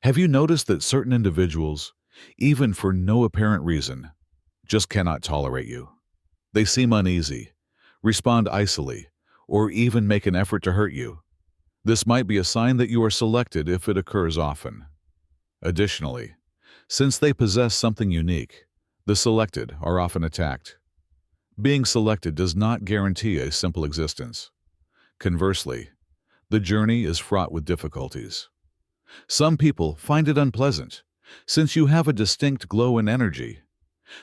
Have you noticed that certain individuals, even for no apparent reason, just cannot tolerate you? They seem uneasy, respond icily, or even make an effort to hurt you. This might be a sign that you are selected if it occurs often. Additionally, since they possess something unique, the selected are often attacked. Being selected does not guarantee a simple existence. Conversely, the journey is fraught with difficulties. Some people find it unpleasant, since you have a distinct glow and energy.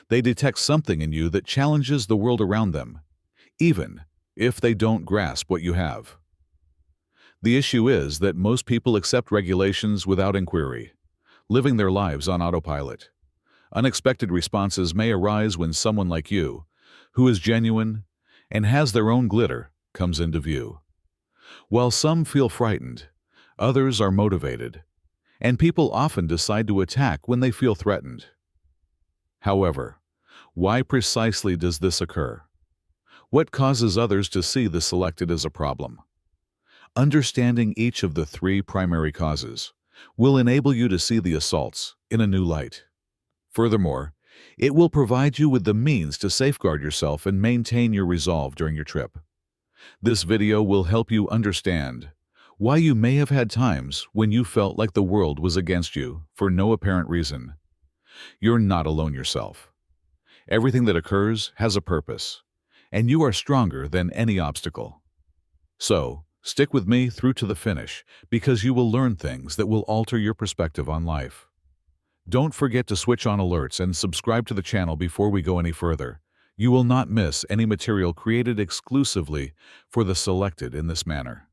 They detect something in you that challenges the world around them, even if they don't grasp what you have. The issue is that most people accept regulations without inquiry, living their lives on autopilot. Unexpected responses may arise when someone like you, who is genuine and has their own glitter, comes into view. While some feel frightened, others are motivated, and people often decide to attack when they feel threatened. However, why precisely does this occur? What causes others to see the selected as a problem? Understanding each of the three primary causes will enable you to see the assaults in a new light. Furthermore, it will provide you with the means to safeguard yourself and maintain your resolve during your trip. This video will help you understand why you may have had times when you felt like the world was against you for no apparent reason. You're not alone yourself. Everything that occurs has a purpose, and you are stronger than any obstacle. So, stick with me through to the finish, because you will learn things that will alter your perspective on life. Don't forget to switch on alerts and subscribe to the channel before we go any further. You will not miss any material created exclusively for the selected in this manner.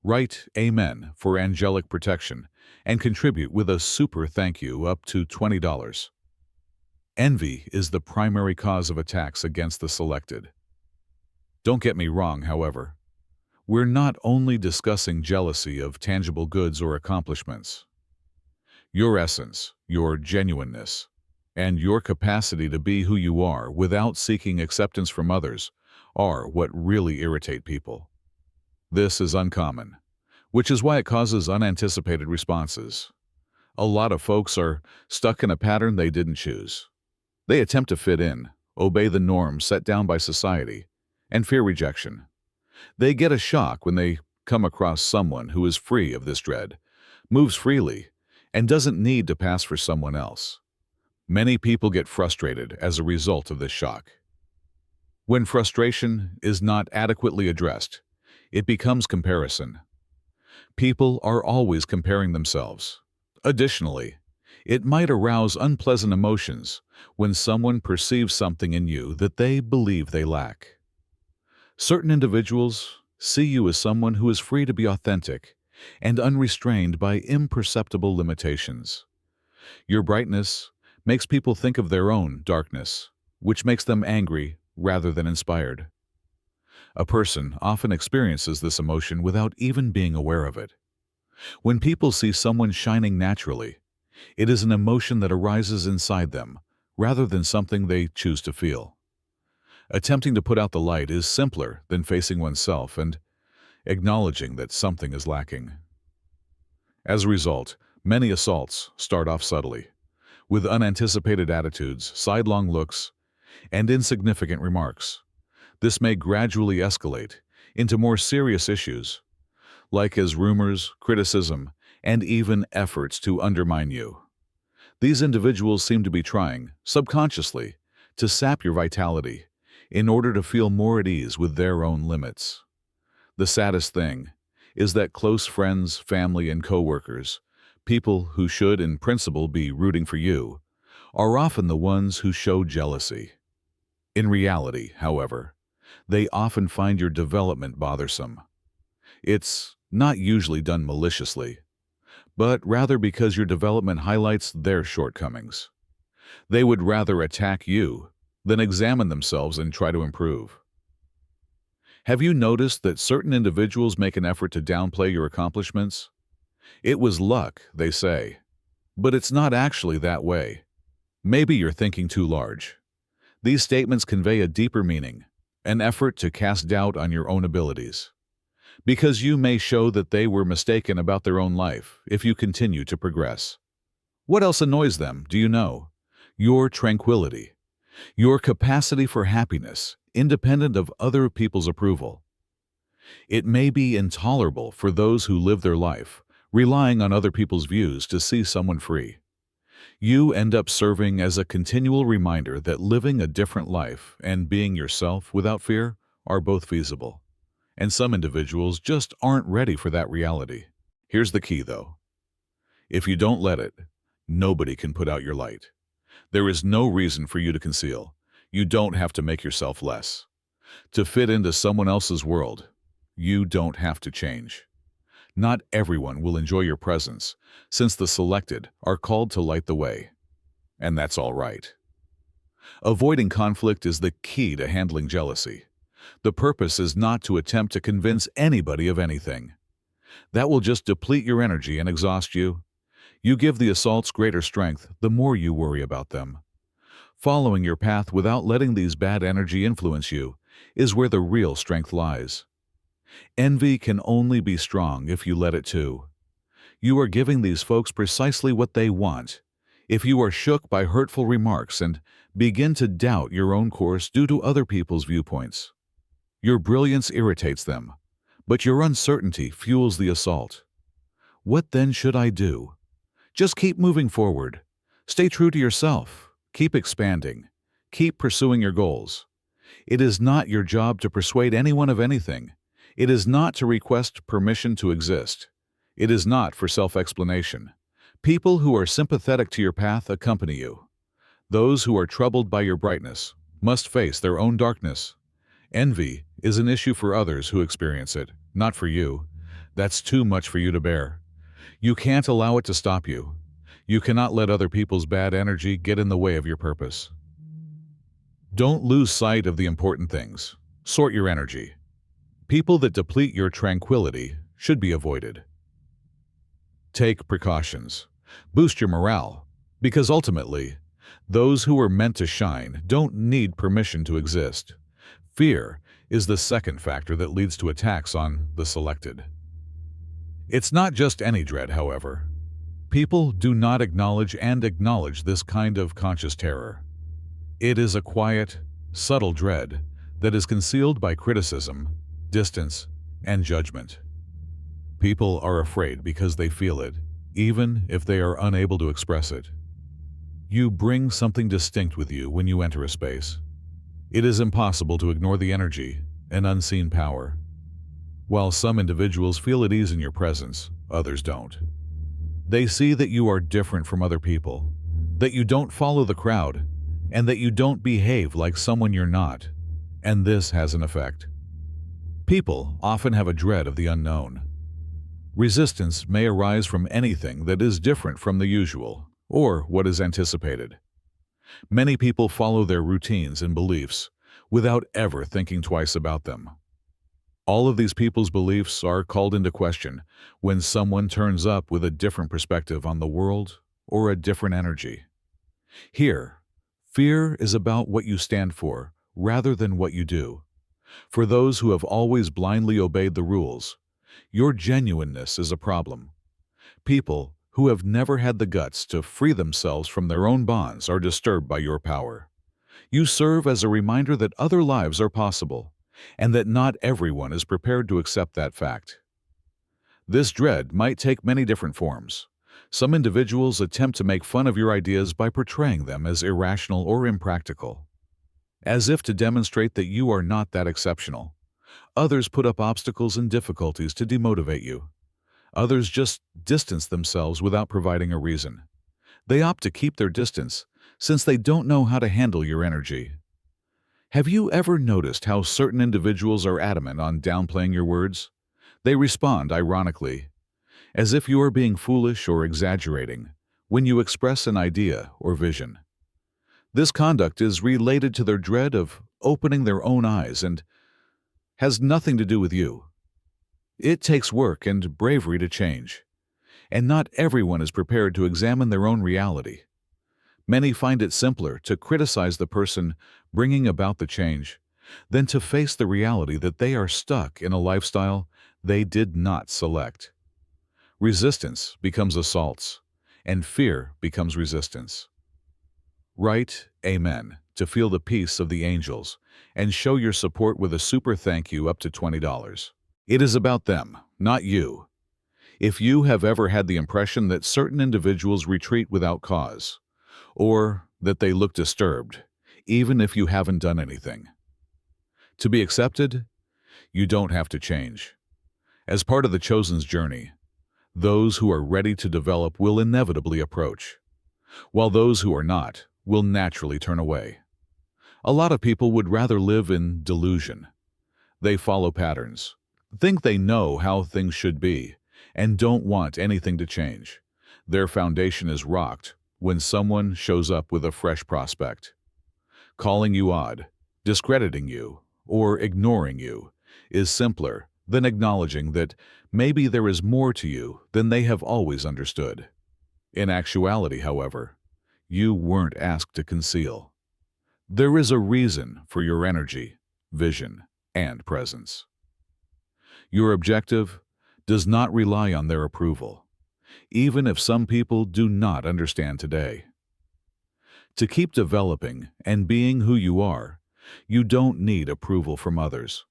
Write Amen for angelic protection and contribute with a super thank you up to $20. Envy is the primary cause of attacks against the selected. Don't get me wrong, however. We're not only discussing jealousy of tangible goods or accomplishments. Your essence, your genuineness, and your capacity to be who you are without seeking acceptance from others are what really irritate people. This is uncommon, which is why it causes unanticipated responses. A lot of folks are stuck in a pattern they didn't choose. They attempt to fit in, obey the norms set down by society, and fear rejection. They get a shock when they come across someone who is free of this dread, moves freely, and doesn't need to pass for someone else. Many people get frustrated as a result of this shock. When frustration is not adequately addressed, it becomes comparison. People are always comparing themselves. Additionally, it might arouse unpleasant emotions when someone perceives something in you that they believe they lack. Certain individuals see you as someone who is free to be authentic and unrestrained by imperceptible limitations. Your brightness makes people think of their own darkness, which makes them angry rather than inspired. A person often experiences this emotion without even being aware of it. When people see someone shining naturally, it is an emotion that arises inside them rather than something they choose to feel. Attempting to put out the light is simpler than facing oneself and acknowledging that something is lacking. As a result, many assaults start off subtly, with unanticipated attitudes, sidelong looks, and insignificant remarks. This may gradually escalate into more serious issues, like as rumors, criticism, and even efforts to undermine you. These individuals seem to be trying, subconsciously, to sap your vitality in order to feel more at ease with their own limits. The saddest thing is that close friends, family, and coworkers, people who should in principle be rooting for you, are often the ones who show jealousy. In reality, however, they often find your development bothersome. It's not usually done maliciously, but rather because your development highlights their shortcomings. They would rather attack you than examine themselves and try to improve. Have you noticed that certain individuals make an effort to downplay your accomplishments? It was luck, they say, but it's not actually that way. Maybe you're thinking too large. These statements convey a deeper meaning, an effort to cast doubt on your own abilities. because you may show that they were mistaken about their own life if you continue to progress. What else annoys them, do you know? Your tranquility, your capacity for happiness, independent of other people's approval. It may be intolerable for those who live their life, relying on other people's views to see someone free. You end up serving as a continual reminder that living a different life and being yourself without fear are both feasible. And some individuals just aren't ready for that reality. Here's the key, though. If you don't let it, nobody can put out your light. There is no reason for you to conceal. You don't have to make yourself less. To fit into someone else's world, you don't have to change. Not everyone will enjoy your presence, since the selected are called to light the way. And that's all right. Avoiding conflict is the key to handling jealousy. The purpose is not to attempt to convince anybody of anything. That will just deplete your energy and exhaust you. You give the assaults greater strength the more you worry about them. Following your path without letting these bad energy influence you is where the real strength lies. Envy can only be strong if you let it to. You are giving these folks precisely what they want. If you are shook by hurtful remarks and begin to doubt your own course due to other people's viewpoints, your brilliance irritates them, but your uncertainty fuels the assault. What then should I do? Just keep moving forward. Stay true to yourself. Keep expanding. Keep pursuing your goals. It is not your job to persuade anyone of anything. It is not to request permission to exist. It is not for self-explanation. People who are sympathetic to your path accompany you. Those who are troubled by your brightness must face their own darkness. Envy is an issue for others who experience it, not for you. That's too much for you to bear. You can't allow it to stop you. You cannot let other people's bad energy get in the way of your purpose. Don't lose sight of the important things. Sort your energy. People that deplete your tranquility should be avoided. Take precautions. Boost your morale, because ultimately, those who are meant to shine don't need permission to exist. Fear is the second factor that leads to attacks on the selected. It's not just any dread, however. People do not acknowledge this kind of conscious terror. It is a quiet, subtle dread that is concealed by criticism, distance, and judgment. People are afraid because they feel it, even if they are unable to express it. You bring something distinct with you when you enter a space. It is impossible to ignore the energy, an unseen power. While some individuals feel at ease in your presence, others don't. They see that you are different from other people, that you don't follow the crowd, and that you don't behave like someone you're not, and this has an effect. People often have a dread of the unknown. Resistance may arise from anything that is different from the usual, or what is anticipated. Many people follow their routines and beliefs without ever thinking twice about them. All of these people's beliefs are called into question when someone turns up with a different perspective on the world or a different energy. Here, fear is about what you stand for rather than what you do. For those who have always blindly obeyed the rules, your genuineness is a problem. People who have never had the guts to free themselves from their own bonds are disturbed by your power. You serve as a reminder that other lives are possible, and that not everyone is prepared to accept that fact. This dread might take many different forms. Some individuals attempt to make fun of your ideas by portraying them as irrational or impractical, as if to demonstrate that you are not that exceptional. Others put up obstacles and difficulties to demotivate you. Others just distance themselves without providing a reason. They opt to keep their distance since they don't know how to handle your energy. Have you ever noticed how certain individuals are adamant on downplaying your words? They respond ironically, as if you are being foolish or exaggerating when you express an idea or vision. This conduct is related to their dread of opening their own eyes and has nothing to do with you. It takes work and bravery to change, and not everyone is prepared to examine their own reality. Many find it simpler to criticize the person bringing about the change than to face the reality that they are stuck in a lifestyle they did not select. Resistance becomes assaults, and fear becomes resistance. Write Amen to feel the peace of the angels and show your support with a super thank you up to $20. It is about them, not you. If you have ever had the impression that certain individuals retreat without cause, or that they look disturbed, even if you haven't done anything. To be accepted, you don't have to change. As part of the chosen's journey, those who are ready to develop will inevitably approach, while those who are not will naturally turn away. A lot of people would rather live in delusion. They follow patterns, think they know how things should be, and don't want anything to change. Their foundation is rocked when someone shows up with a fresh prospect. Calling you odd, discrediting you, or ignoring you is simpler than acknowledging that maybe there is more to you than they have always understood. In actuality, however, you weren't asked to conceal. There is a reason for your energy, vision, and presence. Your objective does not rely on their approval, even if some people do not understand today. To keep developing and being who you are, you don't need approval from others.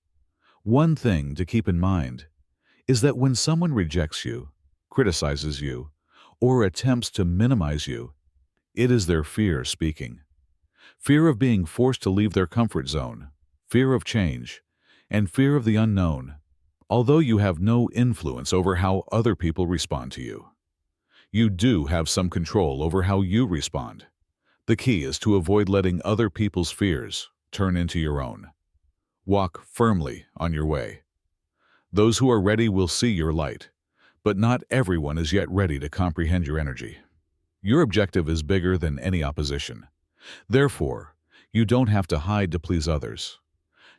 One thing to keep in mind is that when someone rejects you, criticizes you, or attempts to minimize you, it is their fear speaking. Fear of being forced to leave their comfort zone, fear of change, and fear of the unknown, although you have no influence over how other people respond to you. You do have some control over how you respond. The key is to avoid letting other people's fears turn into your own. Walk firmly on your way. Those who are ready will see your light, but not everyone is yet ready to comprehend your energy. Your objective is bigger than any opposition. Therefore, you don't have to hide to please others.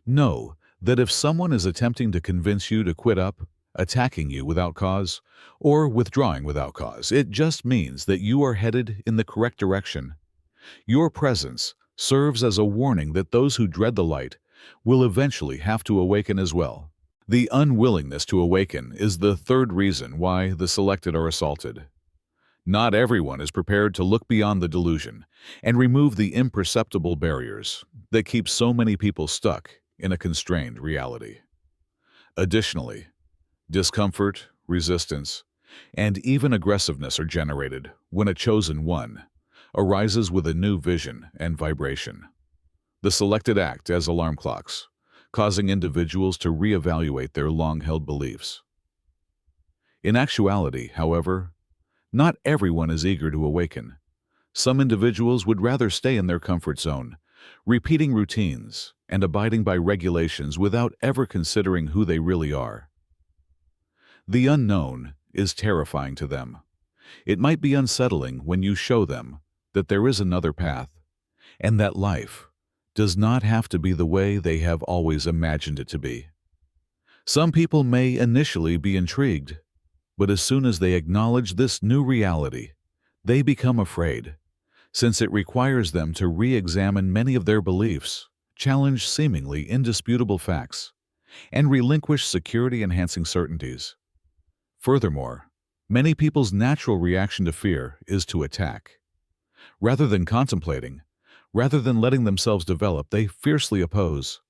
Know that if someone is attempting to convince you to quit up, attacking you without cause, or withdrawing without cause, it just means that you are headed in the correct direction. Your presence serves as a warning that those who dread the light will eventually have to awaken as well. The unwillingness to awaken is the third reason why the selected are assaulted. Not everyone is prepared to look beyond the delusion and remove the imperceptible barriers that keep so many people stuck in a constrained reality. Additionally, discomfort, resistance, and even aggressiveness are generated when a chosen one arises with a new vision and vibration. The selected act as alarm clocks, causing individuals to reevaluate their long-held beliefs. In actuality, however, not everyone is eager to awaken. Some individuals would rather stay in their comfort zone, repeating routines and abiding by regulations without ever considering who they really are. The unknown is terrifying to them. It might be unsettling when you show them that there is another path, and that life does not have to be the way they have always imagined it to be. Some people may initially be intrigued, but as soon as they acknowledge this new reality, they become afraid, since it requires them to re-examine many of their beliefs, challenge seemingly indisputable facts, and relinquish security-enhancing certainties. Furthermore, many people's natural reaction to fear is to attack. Rather than contemplating, rather than letting themselves develop, they fiercely oppose.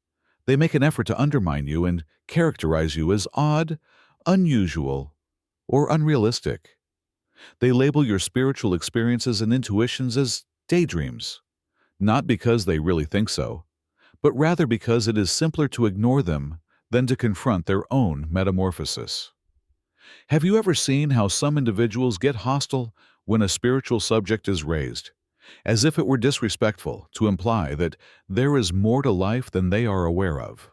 They make an effort to undermine you and characterize you as odd, unusual, or unrealistic. They label your spiritual experiences and intuitions as daydreams, not because they really think so, but rather because it is simpler to ignore them than to confront their own metamorphosis. Have you ever seen how some individuals get hostile when a spiritual subject is raised, as if it were disrespectful to imply that there is more to life than they are aware of?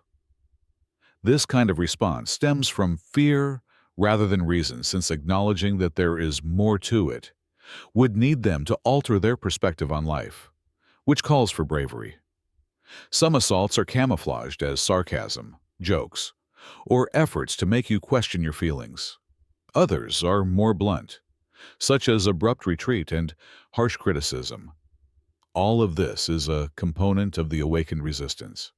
This kind of response stems from fear rather than reason, since acknowledging that there is more to it would need them to alter their perspective on life, which calls for bravery. Some assaults are camouflaged as sarcasm, jokes, or efforts to make you question your feelings. Others are more blunt, such as abrupt retreat and harsh criticism. All of this is a component of the awakened resistance.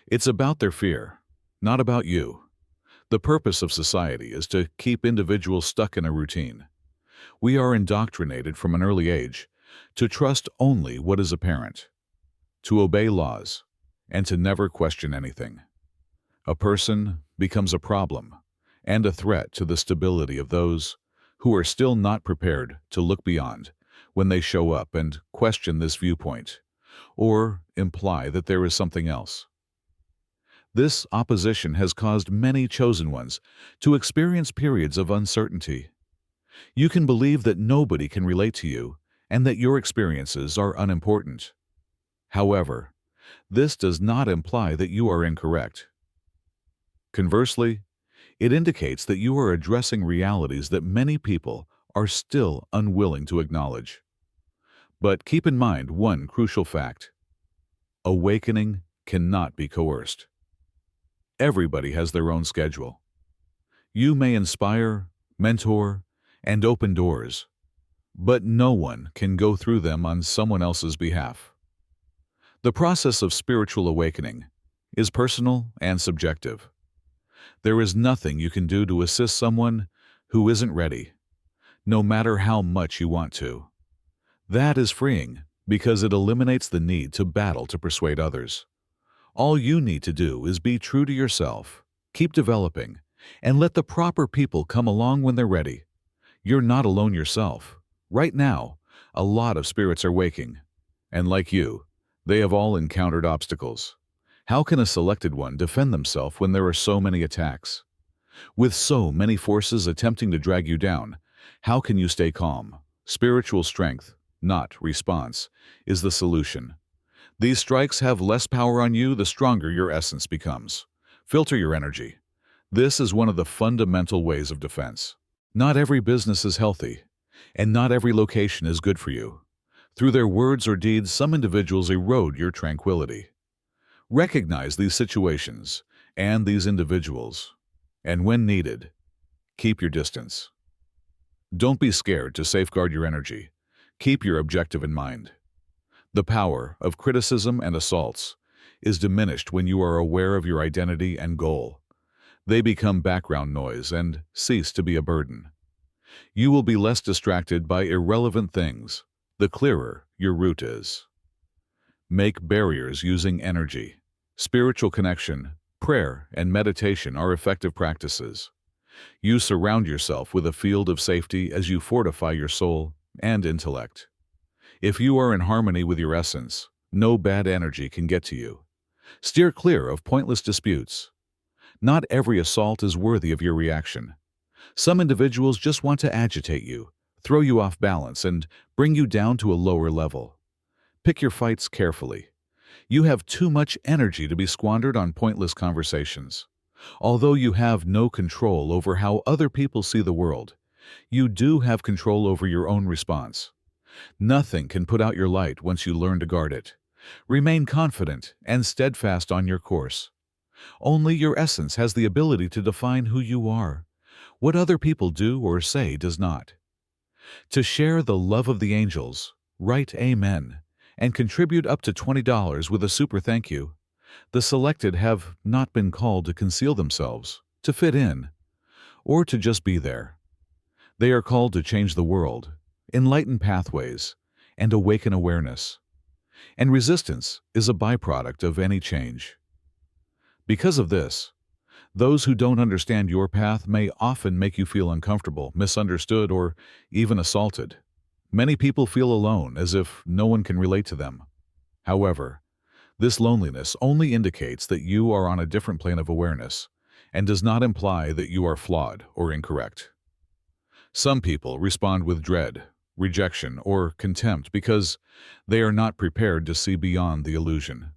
It's about their fear, not about you. The purpose of society is to keep individuals stuck in a routine. We are indoctrinated from an early age to trust only what is apparent, to obey laws, and to never question anything. A person becomes a problem and a threat to the stability of those who are still not prepared to look beyond when they show up and question this viewpoint or imply that there is something else. This opposition has caused many chosen ones to experience periods of uncertainty. You can believe that nobody can relate to you and that your experiences are unimportant. However, this does not imply that you are incorrect. Conversely, it indicates that you are addressing realities that many people are still unwilling to acknowledge. But keep in mind one crucial fact: awakening cannot be coerced. Everybody has their own schedule. You may inspire, mentor, and open doors, but no one can go through them on someone else's behalf. The process of spiritual awakening is personal and subjective. There is nothing you can do to assist someone who isn't ready, no matter how much you want to. That is freeing because it eliminates the need to battle to persuade others. All you need to do is be true to yourself, keep developing, and let the proper people come along when they're ready. You're not alone yourself. Right now, a lot of spirits are waking, and like you, they have all encountered obstacles. How can a selected one defend themselves when there are so many attacks? With so many forces attempting to drag you down, how can you stay calm? Spiritual strength, not response, is the solution. These strikes have less power on you the stronger your essence becomes. Filter your energy. This is one of the fundamental ways of defense. Not every business is healthy, and not every location is good for you. Through their words or deeds, some individuals erode your tranquility. Recognize these situations and these individuals, and when needed, keep your distance. Don't be scared to safeguard your energy. Keep your objective in mind. The power of criticism and assaults is diminished when you are aware of your identity and goal. They become background noise and cease to be a burden. You will be less distracted by irrelevant things the clearer your route is. Make barriers using energy. Spiritual connection, prayer, and meditation are effective practices. You surround yourself with a field of safety as you fortify your soul and intellect. If you are in harmony with your essence, no bad energy can get to you. Steer clear of pointless disputes. Not every assault is worthy of your reaction. Some individuals just want to agitate you, throw you off balance, and bring you down to a lower level. Pick your fights carefully. You have too much energy to be squandered on pointless conversations. Although you have no control over how other people see the world, you do have control over your own response. Nothing can put out your light once you learn to guard it. Remain confident and steadfast on your course. Only your essence has the ability to define who you are. What other people do or say does not. To share the love of the angels, write Amen and contribute up to $20 with a super thank you. The selected have not been called to conceal themselves, to fit in, or to just be there. They are called to change the world, enlighten pathways, and awaken awareness. And resistance is a byproduct of any change. Because of this, those who don't understand your path may often make you feel uncomfortable, misunderstood, or even assaulted. Many people feel alone, as if no one can relate to them. However, this loneliness only indicates that you are on a different plane of awareness and does not imply that you are flawed or incorrect. Some people respond with dread, rejection, or contempt because they are not prepared to see beyond the illusion.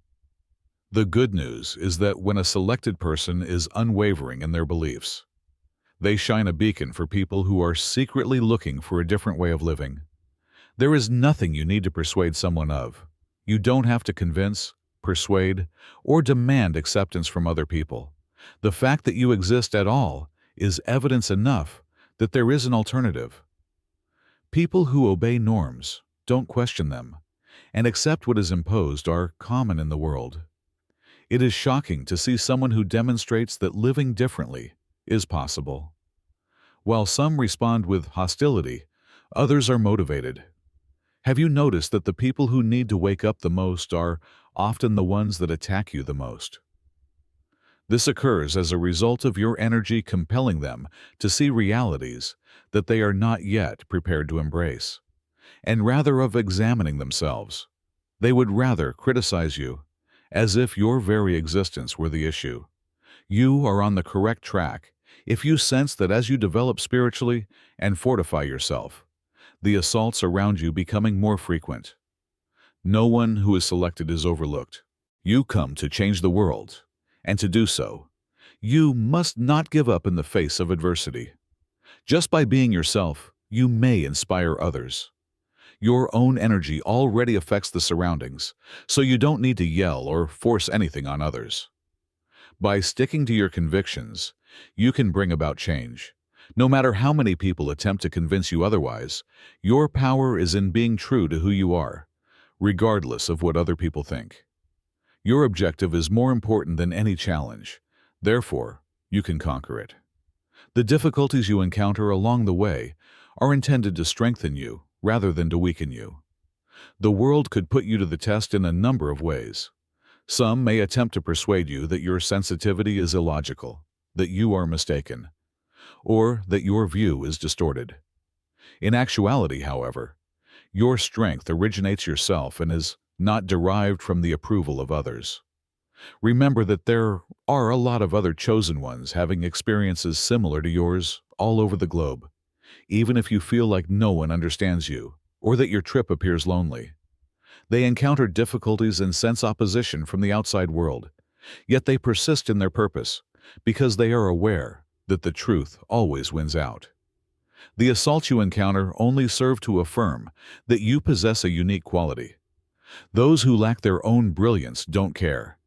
The good news is that when a selected person is unwavering in their beliefs, they shine a beacon for people who are secretly looking for a different way of living. There is nothing you need to persuade someone of. You don't have to convince, persuade, or demand acceptance from other people. The fact that you exist at all is evidence enough that there is an alternative. People who obey norms, don't question them, and accept what is imposed are common in the world. It is shocking to see someone who demonstrates that living differently is possible. While some respond with hostility, others are motivated. Have you noticed that the people who need to wake up the most are often the ones that attack you the most? This occurs as a result of your energy compelling them to see realities that they are not yet prepared to embrace, and rather of examining themselves. They would rather criticize you, as if your very existence were the issue. You are on the correct track if you sense that as you develop spiritually and fortify yourself, the assaults around you becoming more frequent. No one who is selected is overlooked. You come to change the world, and to do so, you must not give up in the face of adversity. Just by being yourself, you may inspire others. Your own energy already affects the surroundings, so you don't need to yell or force anything on others. By sticking to your convictions, you can bring about change. No matter how many people attempt to convince you otherwise, your power is in being true to who you are, regardless of what other people think. Your objective is more important than any challenge. Therefore, you can conquer it. The difficulties you encounter along the way are intended to strengthen you rather than to weaken you. The world could put you to the test in a number of ways. Some may attempt to persuade you that your sensitivity is illogical, that you are mistaken, or that your view is distorted. In actuality, however, your strength originates yourself and is not derived from the approval of others. Remember that there are a lot of other chosen ones having experiences similar to yours all over the globe, even if you feel like no one understands you or that your trip appears lonely. They encounter difficulties and sense opposition from the outside world, yet they persist in their purpose because they are aware that the truth always wins out. The assaults you encounter only serve to affirm that you possess a unique quality. Those who lack their own brilliance don't care,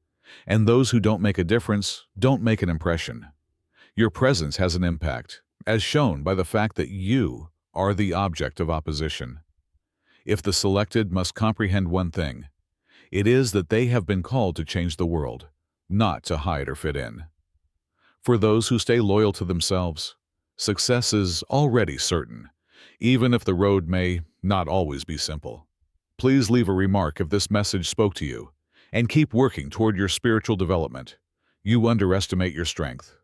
and those who don't make a difference don't make an impression. Your presence has an impact, as shown by the fact that you are the object of opposition. If the selected must comprehend one thing, it is that they have been called to change the world, not to hide or fit in. For those who stay loyal to themselves, success is already certain, even if the road may not always be simple. Please leave a remark if this message spoke to you, and keep working toward your spiritual development. You underestimate your strength.